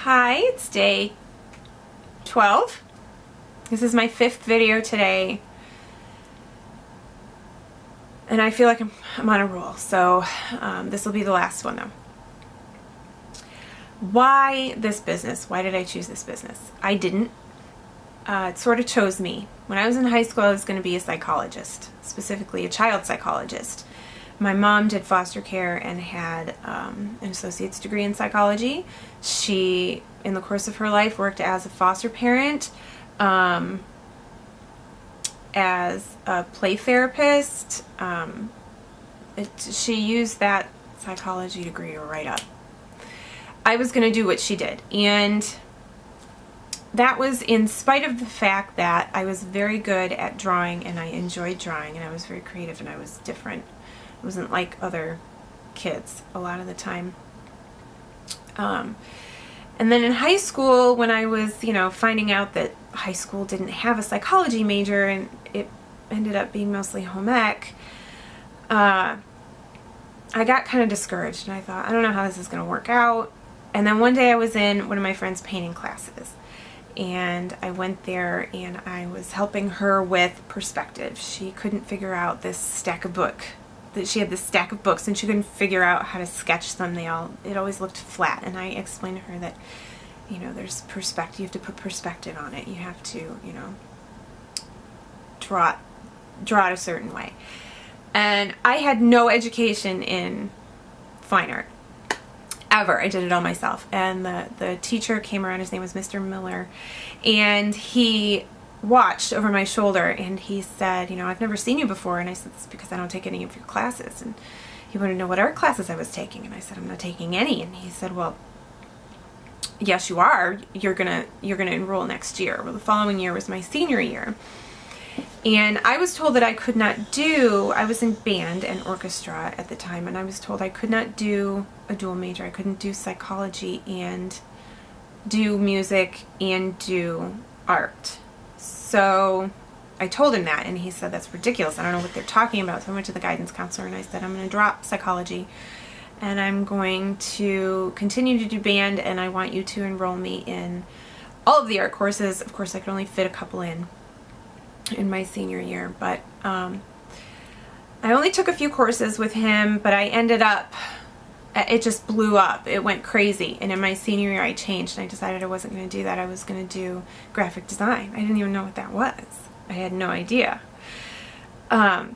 Hi, it's day 12. This is my 5th video today, and I feel like I'm on a roll, so this will be the last one though. Why this business? Why did I choose this business? I didn't. It sort of chose me. When I was in high school, I was going to be a psychologist, specifically a child psychologist. My mom did foster care and had an associate's degree in psychology. She, in the course of her life, worked as a foster parent, as a play therapist. She used that psychology degree right up. I was going to do what she did, and that was in spite of the fact that I was very good at drawing and I enjoyed drawing and I was very creative and I was different. I wasn't like other kids a lot of the time. And then in high school, when I was, finding out that high school didn't have a psychology major and it ended up being mostly home ec, I got kind of discouraged and I thought, I don't know how this is going to work out. And then one day I was in one of my friend's painting classes. And I went there and I was helping her with perspective. She couldn't figure out this stack of books, that she had this stack of books and she couldn't figure out how to sketch them. It always looked flat. And I explained to her that, there's perspective, you have to put perspective on it. You have to, draw it a certain way. And I had no education in fine art. Ever. I did it all myself. And the teacher came around, his name was Mr. Miller, and he watched over my shoulder and he said, I've never seen you before. And I said, it's because I don't take any of your classes. And he wanted to know what art classes I was taking. And I said, I'm not taking any. And he said, well, yes, you are. You're gonna enroll next year. Well, the following year was my senior year. And I was told that I could not do, I was in band and orchestra at the time, and I was told I could not do a dual major. I couldn't do psychology and do music and do art. So I told him that, and he said, that's ridiculous. I don't know what they're talking about. So I went to the guidance counselor and I said, I'm going to drop psychology and I'm going to continue to do band, and I want you to enroll me in all of the art courses. Of course, I could only fit a couple in my senior year, but I only took a few courses with him, but I ended up, it just blew up. It went crazy. And in my senior year, I changed and I decided I wasn't going to do that. I was going to do graphic design. I didn't even know what that was. I had no idea. And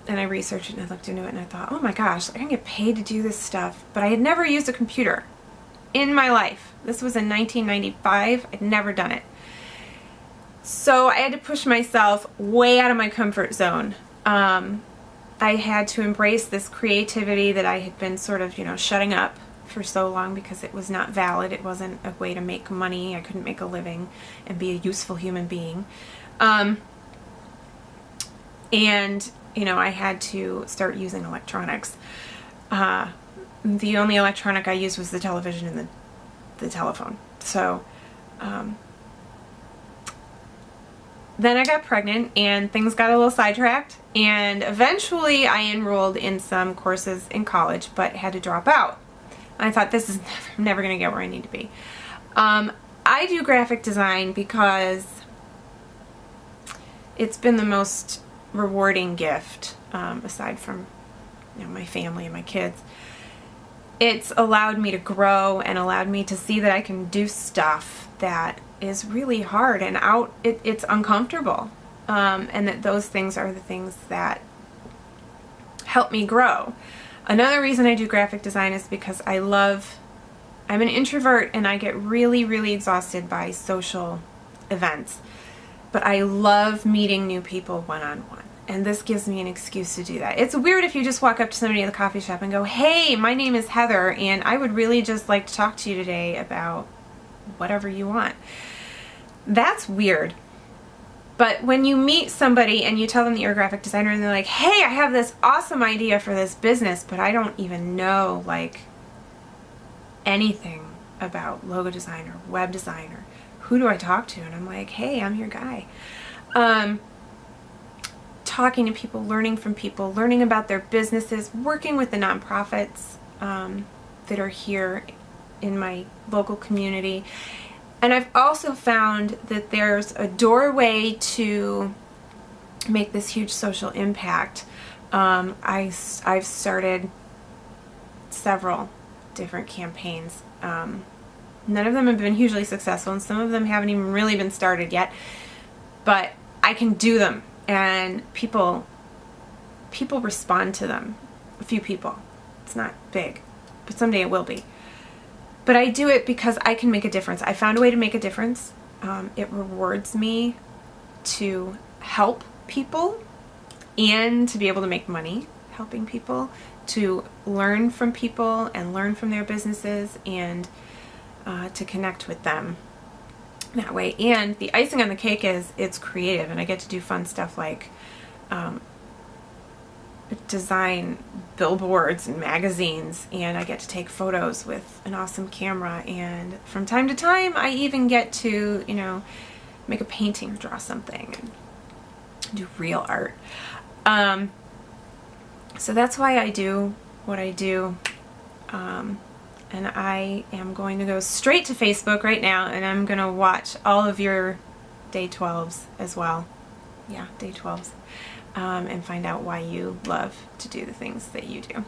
I researched it and I looked into it and I thought, oh my gosh, I can get paid to do this stuff. But I had never used a computer in my life. This was in 1995. I'd never done it. So I had to push myself way out of my comfort zone. I had to embrace this creativity that I had been sort of, shutting up for so long because it was not valid. It wasn't a way to make money. I couldn't make a living and be a useful human being. And, I had to start using electronics. The only electronic I used was the television and the telephone. So, then I got pregnant and things got a little sidetracked, and eventually I enrolled in some courses in college but had to drop out. I thought, this is never going to get where I need to be. I do graphic design because it's been the most rewarding gift, aside from my family and my kids. It's allowed me to grow and allowed me to see that I can do stuff that is really hard and it's uncomfortable, and that those things are the things that help me grow. Another reason I do graphic design is because I'm an introvert and I get really, really exhausted by social events, but I love meeting new people one-on-one. And this gives me an excuse to do that. It's weird if you just walk up to somebody at the coffee shop and go, hey, my name is Heather and I would really just like to talk to you today about whatever you want. That's weird. But when you meet somebody and you tell them that you're a graphic designer and they're like, hey, I have this awesome idea for this business, but I don't even know anything about logo design or web design, or who do I talk to? And I'm like, hey, I'm your guy. Talking to people, learning from people, learning about their businesses, working with the nonprofits that are here in my local community. And I've also found that there's a doorway to make this huge social impact. I've started several different campaigns. None of them have been hugely successful, and some of them haven't even really been started yet. But I can do them, and people respond to them. A few people. It's not big, but someday it will be. But I do it because I can make a difference. I found a way to make a difference. It rewards me to help people and to be able to make money helping people, to learn from people and learn from their businesses, and to connect with them that way. And the icing on the cake is it's creative, and I get to do fun stuff like design billboards and magazines, and I get to take photos with an awesome camera, and from time to time I even get to, you know, make a painting or draw something and do real art. So that's why I do what I do. And I am going to go straight to Facebook right now, and I'm going to watch all of your day 12s as well. Yeah, day 12s. And find out why you love to do the things that you do.